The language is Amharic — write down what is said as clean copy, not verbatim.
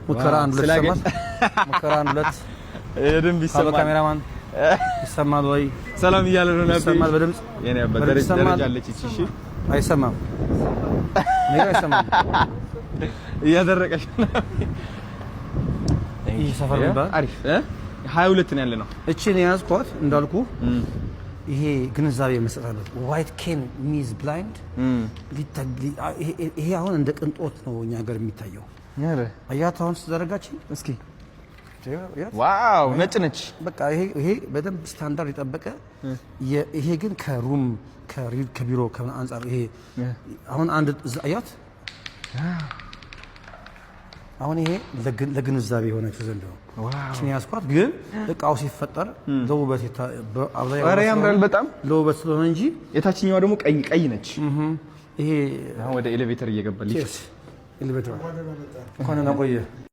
ሙከራ አንድ ሁለት ይሰማል ሙከራ አንድ ሁለት የደንብ ይሰማል ካሜራማን ይሰማል ወይ ሰላም እያለ ነው ነበር ይሰማል በድምጽ የኔ በደረጃ አለች እሺ አይሰማም ኔጋ አይሰማም እያደረቀሽ ነው ይሄ ሰፈር ነው አሪፍ 22 ነው ያለ ነው እቺን ያዝኳት እንዳልኩ ይሄ ግንዛቤ መስጠት ዋይት ኬን ሚዝ ብላይንድ ይሄ አሁን እንደ ቅንጦት ነው እኛ ሀገር የሚታየው ያረ አያት አሁን ተዘረጋች እስኪ ዋው ነጭ ነች በቃ ይሄ በደንብ ስታንዳርድ የጠበቀ ይሄ ግን ከሩም ከቢሮ ከአንጻር ይሄ አሁን አንድ አያት አሁን ይሄ ለግንዛቤ የሆነች ዘንድ ነው እቺን ያስኳት ግን እቃው ሲፈጠር ለውበት አብዛኛው ያምራል በጣም ለውበት ስለሆነ እንጂ የታችኛው ደግሞ ቀይ ነች ይሄ አሁን ወደ ኤሌቬተር እየገባልኝ ኤሌቬተር እንኳን እናቆየ